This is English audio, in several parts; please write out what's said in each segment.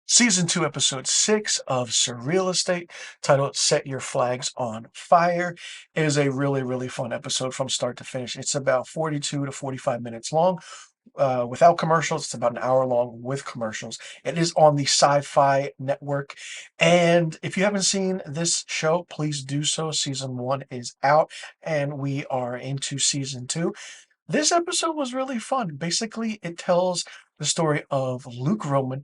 Season 2, Episode 6 of Surreal Estate, titled Set Your Flags on Fire, is a really fun episode from start to finish. It's about 42 to 45 minutes long. Without commercials, it's about an hour long with commercials. It is on the Sci-Fi Network. And if you haven't seen this show, please do so. Season 1 is out, and we are into Season 2. This episode was really fun. Basically, it tells the story of Luke Roman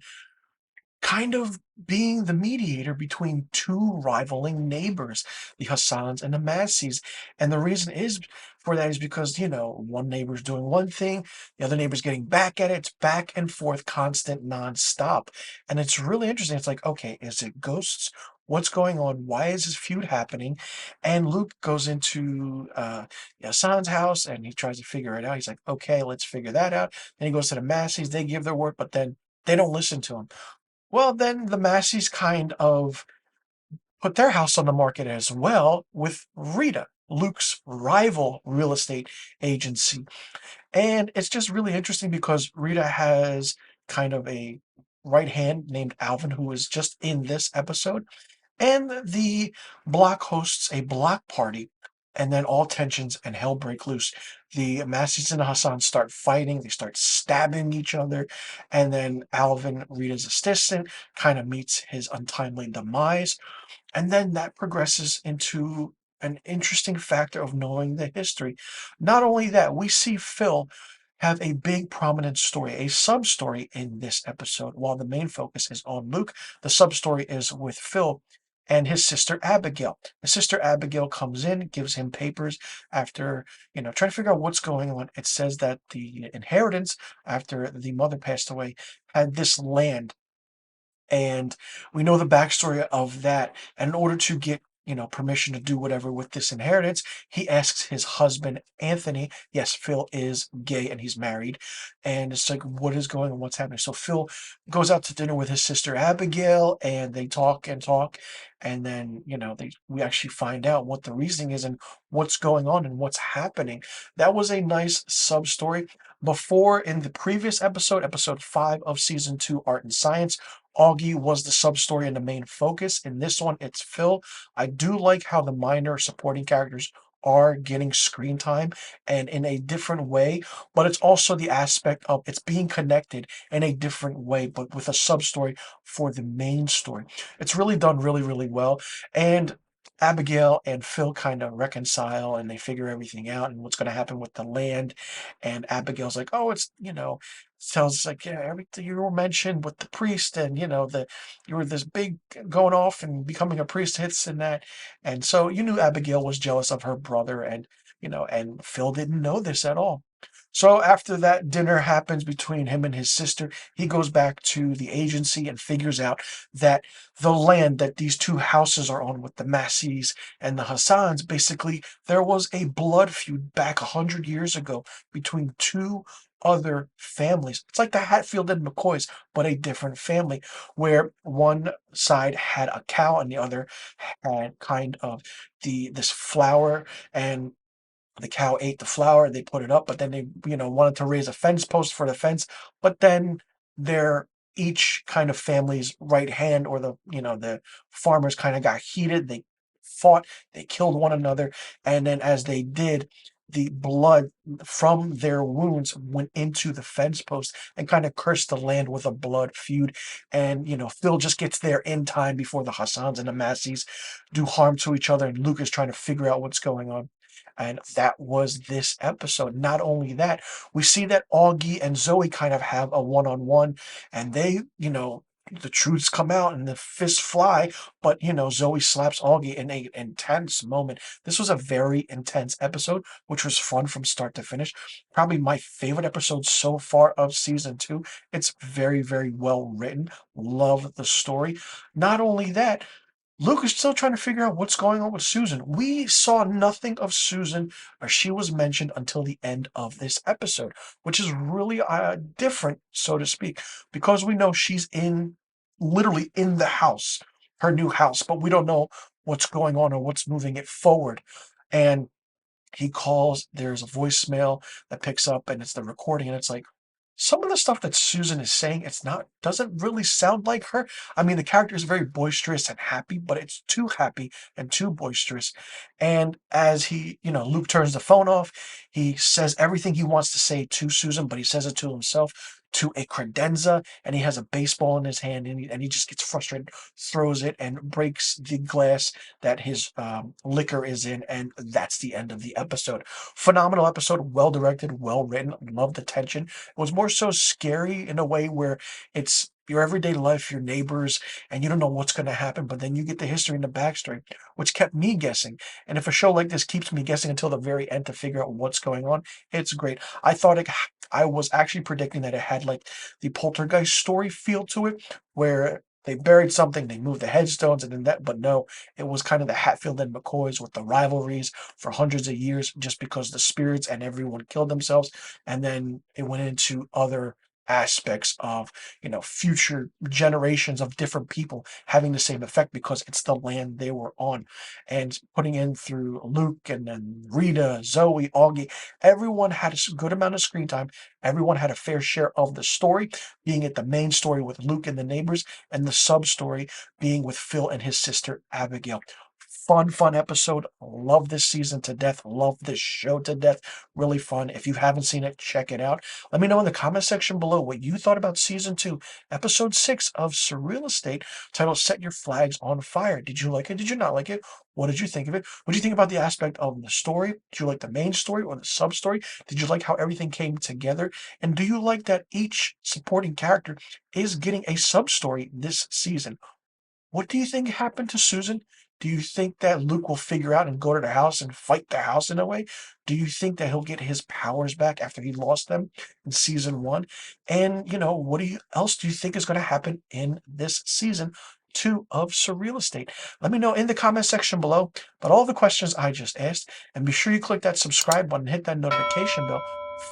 kind of being the mediator between two rivaling neighbors, the Hassans and the Massis. And the reason is for that is because, one neighbor's doing one thing, the other neighbor's getting back at it. It's back and forth, constant, nonstop. And it's really interesting. It's like, okay, is it ghosts? What's going on? Why is this feud happening? And Luke goes into Hassan's house and he tries to figure it out. He's like, okay, let's figure that out. Then he goes to the Massis. They give their word, but then they don't listen to him. Well, then the Massies kind of put their house on the market as well with Rita, Luke's rival real estate agency. And it's just really interesting because Rita has kind of a right hand named Alvin, who is just in this episode. And the block hosts a block party, and then all tensions and hell break loose. The Massies and Hassan start fighting, they start stabbing each other, and then Alvin, Rita's assistant, kind of meets his untimely demise. And then that progresses into an interesting factor of knowing the history. Not only that, we see Phil have a big prominent story, a sub story in this episode. While the main focus is on Luke, the sub story is with Phil and his sister Abigail. His sister Abigail comes in, gives him papers after, trying to figure out what's going on. It says that the inheritance after the mother passed away had this land, and we know the backstory of that. And in order to get permission to do whatever with this inheritance, he asks his husband Anthony. Yes, Phil is gay and he's married, and it's like, what is going on, what's happening? So Phil goes out to dinner with his sister Abigail, and they talk and talk, and then we actually find out what the reasoning is and what's going on and what's happening. That was a nice sub story. Before, in the previous episode 5 of season 2, Art and Science, Augie was the sub story and the main focus. In this one, it's Phil. I do like how the minor supporting characters are getting screen time and in a different way, but it's also the aspect of it's being connected in a different way, but with a sub story for the main story. It's really done really well. And Abigail and Phil kind of reconcile and they figure everything out and what's going to happen with the land. And Abigail's like, oh, it's, tells us like, yeah, everything you were mentioned with the priest, and you were this big going off and becoming a priest, hits and that. And so you knew Abigail was jealous of her brother, and and Phil didn't know this at all. So after that dinner happens between him and his sister, he goes back to the agency and figures out that the land that these two houses are on with the Massis and the Hassans, basically there was a blood feud back 100 years ago between two other families. It's like the Hatfield and McCoys, but a different family, where one side had a cow and the other had kind of this flower, and the cow ate the flower. They put it up, but then they, wanted to raise a fence post for the fence. But then their each kind of family's right hand, or the farmers kind of got heated. They fought, they killed one another, and then as they did, the blood from their wounds went into the fence post and kind of cursed the land with a blood feud. And Phil just gets there in time before the Hassans and the Massis do harm to each other, and Luke is trying to figure out what's going on. And that was this episode. Not only that, we see that Augie and Zoe kind of have a one-on-one, and they, the truths come out and the fists fly, but Zoe slaps Augie in a intense moment. This was a very intense episode, which was fun from start to finish. Probably my favorite episode so far of season 2. It's very well written. Love the story. Not only that, Luke is still trying to figure out what's going on with Susan. We saw nothing of Susan, or she was mentioned until the end of this episode, which is really different, so to speak, because we know she's literally in the house, her new house, but we don't know what's going on or what's moving it forward. And he calls, there's a voicemail that picks up, and it's the recording, and it's like, some of the stuff that Susan is saying, it's not doesn't really sound like her. I mean, the character is very boisterous and happy, but it's too happy and too boisterous. And as Luke turns the phone off, he says everything he wants to say to Susan, but he says it to himself, to a credenza, and he has a baseball in his hand, and he just gets frustrated, throws it, and breaks the glass that his liquor is in, and that's the end of the episode. Phenomenal episode, well directed, well written, love the tension. It was more so scary in a way where it's your everyday life, your neighbors, and you don't know what's going to happen, but then you get the history and the backstory, which kept me guessing. And if a show like this keeps me guessing until the very end to figure out what's going on, it's great. I was actually predicting that it had like the poltergeist story feel to it, where they buried something, they moved the headstones, and then that, but no, it was kind of the Hatfield and McCoys with the rivalries for hundreds of years just because the spirits and everyone killed themselves. And then it went into other aspects of future generations of different people having the same effect because it's the land they were on, and putting in through Luke and then Rita, Zoe, Augie, everyone had a good amount of screen time. Everyone had a fair share of the story, being it the main story with Luke and the neighbors, and the sub story being with Phil and his sister Abigail. Fun episode. Love this season to death. Love this show to death. Really fun. If you haven't seen it, check it out. Let me know in the comment section below what you thought about season 2, episode 6 of Surreal Estate, titled Set Your Flags on Fire. Did you like it? Did you not like it? What did you think of it? What did you think about the aspect of the story? Did you like the main story or the sub story? Did you like how everything came together? And do you like that each supporting character is getting a sub story this season? What do you think happened to Susan? Do you think that Luke will figure out and go to the house and fight the house in a way? Do you think that he'll get his powers back after he lost them in season 1? And what else do you think is going to happen in this season 2 of Surreal Estate? Let me know in the comment section below. But all the questions I just asked, and be sure you click that subscribe button, hit that notification bell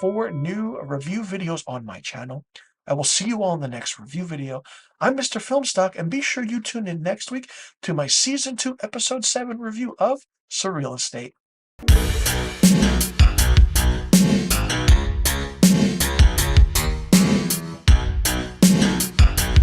for new review videos on my channel. I will see you all in the next review video. I'm Mr. Filmstock, and be sure you tune in next week to my Season 2, Episode 7 review of Surreal Estate.